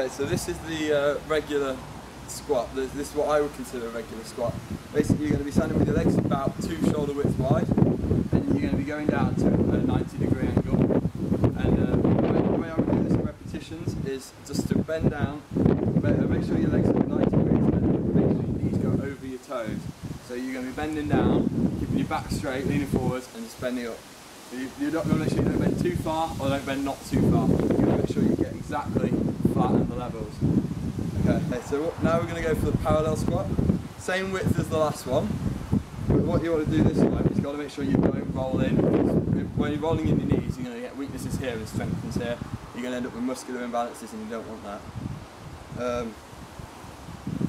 Okay, so this is the regular squat. This is what I would consider a regular squat. Basically, you're going to be standing with your legs about 2 shoulder widths wide, and you're going to be going down to a 90-degree angle. And the way I would do this in repetitions is just to bend down, make sure your legs are at 90 degrees, and make sure your knees go over your toes. So you're going to be bending down, keeping your back straight, leaning forwards, and just bending up. You're not going to make sure you don't bend too far, or don't bend not too far. You're going to make sure you get exactly flat on the levels. Okay, so now we're going to go for the parallel squat. Same width as the last one. But what you want to do this time is you've got to make sure you don't roll in. When you're rolling in your knees, you're going to get weaknesses here and strengths here. You're going to end up with muscular imbalances, and you don't want that.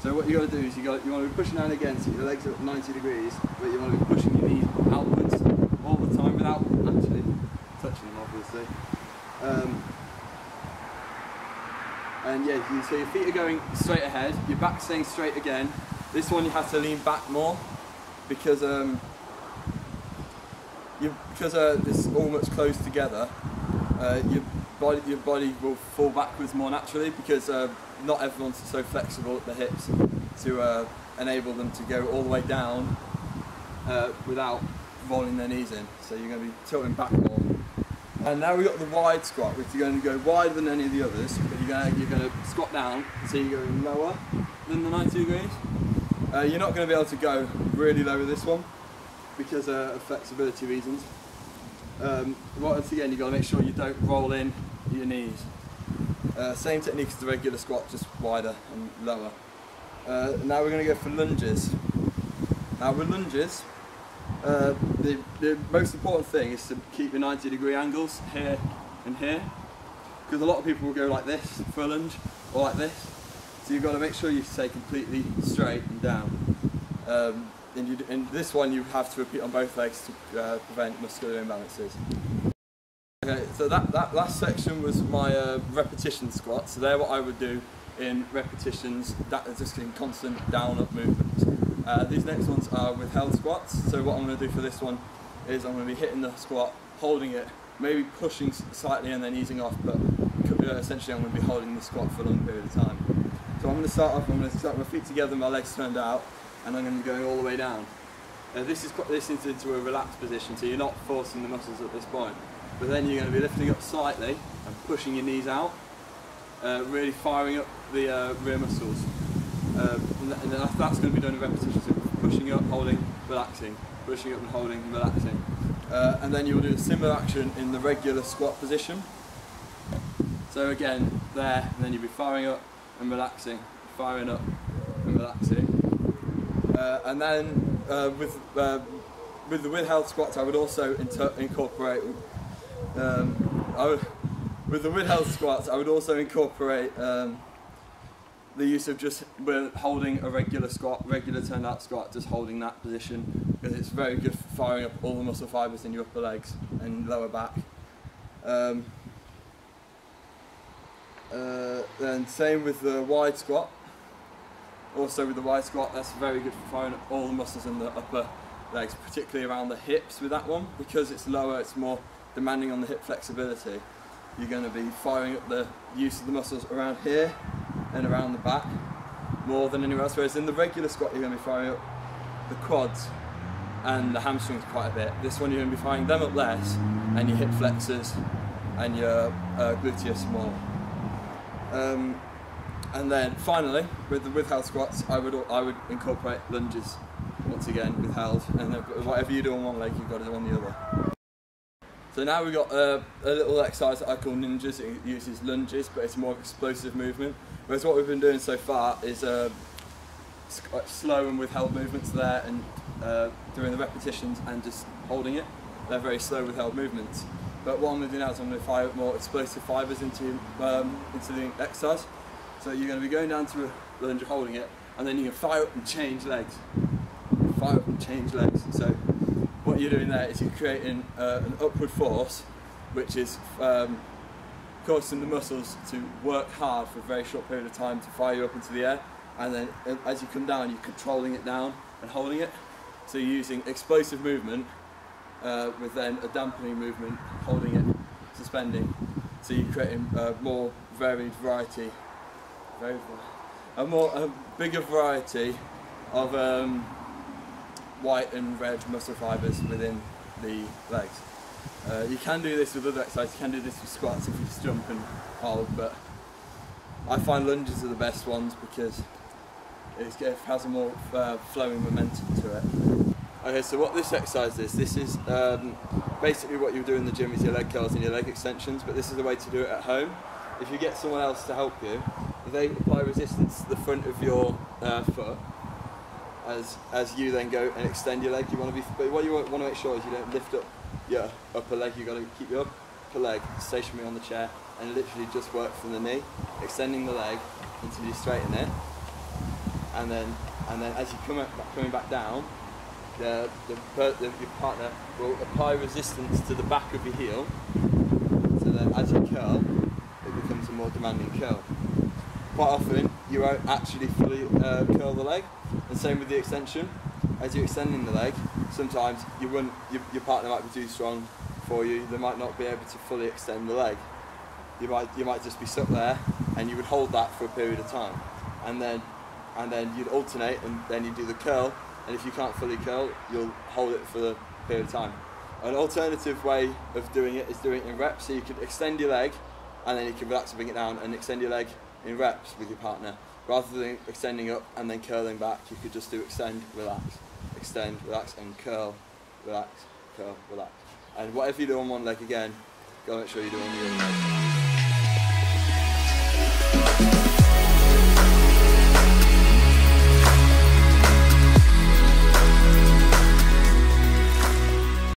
So what you got to do is you want to be pushing down again, so your legs are at 90 degrees, but you want to be pushing your knees outwards all the time without actually touching them, obviously. And yeah, so your feet are going straight ahead, your back's staying straight again. This one you have to lean back more because it's all much close together. Your body will fall backwards more naturally because not everyone's so flexible at the hips to enable them to go all the way down without rolling their knees in. So you're going to be tilting back more. And now we've got the wide squat, which you're going to go wider than any of the others, but you're going to squat down, so you're going lower than the 90 degrees. You're not going to be able to go really low with this one because of flexibility reasons. Once again, you've got to make sure you don't roll in your knees. Same technique as the regular squat, just wider and lower. Now we're going to go for lunges. Now with lunges, the most important thing is to keep your 90-degree angles here and here, because a lot of people will go like this for a lunge or like this. So you've got to make sure you stay completely straight and down. In this one you have to repeat on both legs to prevent muscular imbalances. Okay, so that last section was my repetition squat. So they're what I would do in repetitions, just in constant down-up movements. These next ones are withheld squats. So what I'm going to do for this one is I'm going to be hitting the squat, holding it, maybe pushing slightly and then easing off, but essentially I'm going to be holding the squat for a long period of time. So I'm going to start off, I'm going to start my feet together, my legs turned out, and I'm going to be going all the way down. This is into a relaxed position, so you're not forcing the muscles at this point. But then you're going to be lifting up slightly and pushing your knees out, really firing up the rear muscles. And that's going to be done in repetitions, so pushing up, holding, relaxing, pushing up and holding, relaxing. And then you'll do a similar action in the regular squat position. So again, there, and then you'll be firing up and relaxing, firing up and relaxing. And then with the withheld squats, I would also incorporate. With the withheld squats, I would also incorporate the use of just holding a regular squat, regular turned out squat, just holding that position, because it's very good for firing up all the muscle fibres in your upper legs and lower back. Then same with the wide squat. Also with the wide squat, that's very good for firing up all the muscles in the upper legs, particularly around the hips with that one, because it's lower, it's more demanding on the hip flexibility. You're going to be firing up the use of the muscles around here and around the back more than anywhere else, whereas in the regular squat you're going to be firing up the quads and the hamstrings quite a bit. This one you're going to be firing them up less, and your hip flexors and your gluteus more. And then finally, with the withheld squats, I would incorporate lunges, once again withheld, and whatever you do on one leg you've got to do on the other. So now we've got a little exercise that I call ninjas. It uses lunges, but it's more explosive movement. Whereas what we've been doing so far is slow and withheld movements there, and doing the repetitions and just holding it. They're very slow withheld movements. But what I'm going to do now is I'm going to fire more explosive fibres into the exercise. So you're going to be going down to a lunge, holding it, and then you can fire up and change legs. Fire up and change legs. So what you're doing there is you're creating an upward force, which is causing the muscles to work hard for a very short period of time to fire you up into the air, and then as you come down you're controlling it down and holding it. So you're using explosive movement with then a dampening movement, holding it, suspending. So you're creating more varied variety a bigger variety of white and red muscle fibres within the legs. You can do this with other exercises. You can do this with squats if you just jump and hold, but I find lunges are the best ones because it has a more flowing momentum to it. Okay, so what this exercise is, basically what you do in the gym is your leg curls and your leg extensions, but this is a way to do it at home. If you get someone else to help you, they apply resistance to the front of your foot as you then go and extend your leg. But what you want to make sure is you don't lift up your upper leg. You've got to keep your upper leg stationary on the chair and literally just work from the knee, extending the leg until you straighten it, and then as you coming back down, your partner will apply resistance to the back of your heel, so then as you curl, it becomes a more demanding curl. Quite often you won't actually fully curl the leg, and same with the extension. As you're extending the leg, sometimes your partner might be too strong for you. They might not be able to fully extend the leg. You might just be stuck there, and you would hold that for a period of time, and then you'd alternate, and then you do the curl. And if you can't fully curl, you'll hold it for a period of time. An alternative way of doing it is doing it in reps. So you could extend your leg, and then you can relax and bring it down, and extend your leg in reps with your partner. Rather than extending up and then curling back, you could just do extend, relax, and curl, relax, curl, relax. And whatever you do on one leg again, go make sure you do on the other leg.